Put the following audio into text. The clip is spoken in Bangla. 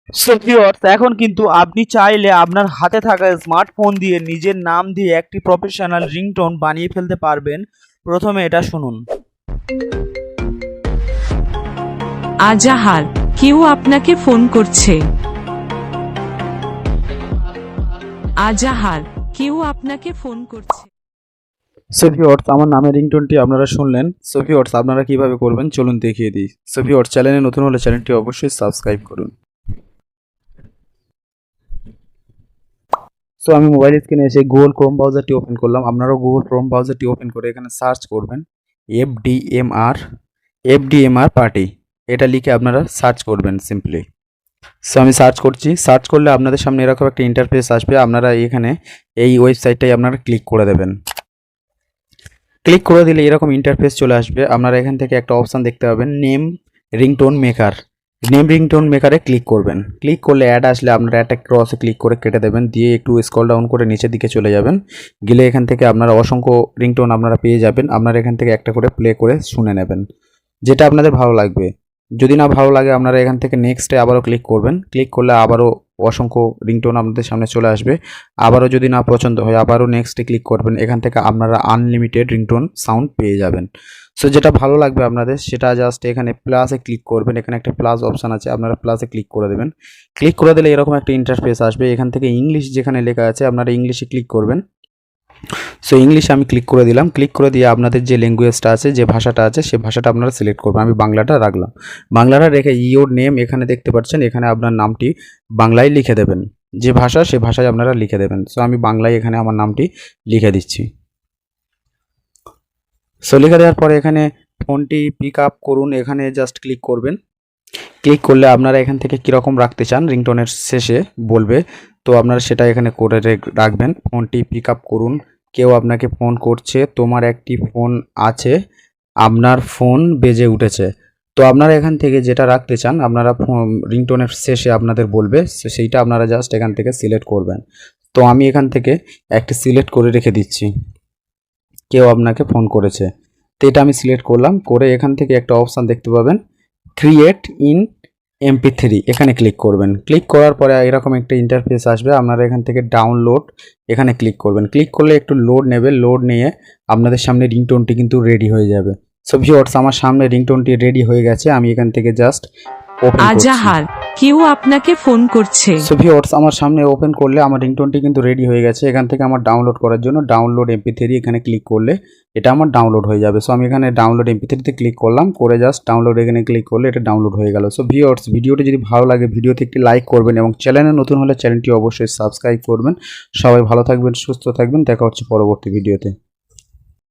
সো ভিউয়ার্স, এখন কিন্তু আপনি চাইলে আপনার হাতে থাকা স্মার্টফোন দিয়ে নিজের নাম দিয়ে একটি প্রফেশনাল রিংটোন বানিয়ে ফেলতে পারবেন। প্রথমে এটা শুনুন। আজাহার, কেউ আপনাকে ফোন করছে। আজাহার, কেউ আপনাকে ফোন করছে। সো ভিউয়ার্স, আমার নামের রিংটোনটি আপনারা শুনলেন। সো ভিউয়ার্স, আপনারা কিভাবে করবেন চলুন দেখিয়ে দিই। সো ভিউয়ার্স, চ্যানেলে নতুন হলে চ্যানেলটি অবশ্যই সাবস্ক্রাইব করুন। সো আমি মোবাইল স্ক্রিনে এসে গুগল ক্রোম ব্রাউজারটি ওপেন করলাম। আপনারাও গুগল ক্রোম ব্রাউজারটি ওপেন করে এখানে সার্চ করবেন এফডিএমআর পার্টি, এটা লিখে আপনারা সার্চ করবেন সিম্পলি। সো আমি সার্চ করছি। সার্চ করলে আপনাদের সামনে এরকম একটা ইন্টারফেস আসবে। আপনারা এখানে এই ওয়েবসাইটটাই আপনারা ক্লিক করে দেবেন। ক্লিক করে দিলে এরকম ইন্টারফেস চলে আসবে। আপনারা এখান থেকে একটা অপশান দেখতে পাবেন, name ringtone maker. Name ringtone মেকারে ক্লিক করবেন। ক্লিক করলে অ্যাড আসলে আপনারা অ্যাড ক্রসে ক্লিক করে কেটে দেবেন, দিয়ে একটু স্ক্রল ডাউন করে নিচের দিকে চলে যাবেন। গেলে এখান থেকে আপনারা অসংখ্য রিংটোন আপনারা পেয়ে যাবেন। আপনারা এখান থেকে একটা করে প্লে করে শুনে নেবেন, যেটা আপনাদের ভালো লাগবে। যদি না ভালো লাগে আপনারা এখান থেকে নেক্সটে আবারও ক্লিক করবেন। ক্লিক করলে আবারও অসংখ্য রিংটোন আপনাদের সামনে চলে আসবে। আবারও যদি না পছন্দ হয় আবারও নেক্সটে ক্লিক করবেন। এখান থেকে আপনারা আনলিমিটেড রিংটোন সাউন্ড পেয়ে যাবেন। সো যেটা ভালো লাগবে আপনাদের সেটা জাস্ট এখানে প্লাসে ক্লিক করবেন। এখানে একটা প্লাস অপশান আছে, আপনারা প্লাসে ক্লিক করে দেবেন। ক্লিক করে দিলে এরকম একটা ইন্টারফেস আসবে। এখান থেকে ইংলিশ যেখানে লেখা আছে আপনারা ইংলিশে ক্লিক করবেন। সো ইংলিশে আমি ক্লিক করে দিলাম। ক্লিক করে দিয়ে আপনাদের যে ল্যাঙ্গুয়েজটা আছে, যে ভাষাটা আছে, সে ভাষাটা আপনারা সিলেক্ট করবেন। আমি বাংলাটা রাখলাম। বাংলাটা রেখে ইওর নেম এখানে দেখতে পাচ্ছেন, এখানে আপনার নামটি বাংলায় লিখে দেবেন। যে ভাষা সে ভাষায় আপনারা লিখে দেবেন। সো আমি বাংলায় এখানে আমার নামটি লিখে দিচ্ছি। সো লিখে দেওয়ার পরে এখানে ফোনটি পিক আপ করুন, এখানে জাস্ট ক্লিক করবেন। ক্লিক করলে আপনারা এখান থেকে কীরকম রাখতে চান রিংটোনের শেষে বলবে, তো আপনারা সেটা এখানে করে রাখবেন। ফোনটি পিক আপ করুন, কেউ আপনাকে ফোন করছে, তোমার একটি ফোন আছে, আপনার ফোন বেজে উঠেছে। তো আপনারা এখান থেকে যেটা রাখতে চান আপনারা রিংটোনের শেষে আপনাদের বলবে, সেইটা আপনারা জাস্ট এখান থেকে সিলেক্ট করবেন। তো আমি এখান থেকে একটি সিলেক্ট করে রেখে দিচ্ছি, কেউ আপনাকে ফোন করেছে। তো এটা আমি সিলেক্ট করলাম। করে এখান থেকে একটা অপশান দেখতে পাবেন, ক্রিয়েট ইন MP3, এখানে ক্লিক করবেন। ক্লিক করার পরে এরকম একটা ইন্টারফেস আসবে। আপনারা এখান থেকে ডাউনলোড এখানে ক্লিক করবেন। ক্লিক করলে একটু লোড নেবে, লোড নিয়ে আপনাদের সামনে রিংটোনটি কিন্তু রেডি হয়ে যাবে। সো ভিউয়ার্স, আমার সামনে রিংটোনটি রেডি হয়ে গেছে। আমি এখান থেকে জাস্ট ওপেন করছি। আজাহার, কেউ আপনাকে ফোন করছে। সো ভিউয়ার্স, আমার সামনে ওপেন করলে আমার রিংটোনটি কিন্তু রেডি হয়ে গেছে। এখান থেকে আমার ডাউনলোড করার জন্য ডাউনলোড MP3 এখানে ক্লিক করলে এটা আমার ডাউনলোড হয়ে যাবে। সো আমি এখানে ডাউনলোড MP3 তে ক্লিক করলাম, করে জাস্ট ডাউনলোড এখানে ক্লিক করলে এটা ডাউনলোড হয়ে গেল। সো ভিউয়ার্স, ভিডিওটি যদি ভালো লাগে ভিডিওতে একটি লাইক করবেন এবং চ্যানেলে নতুন হলে চ্যানেলটি অবশ্যই সাবস্ক্রাইব করবেন। সবাই ভালো থাকবেন, সুস্থ থাকবেন, দেখা হচ্ছে পরবর্তী ভিডিওতে।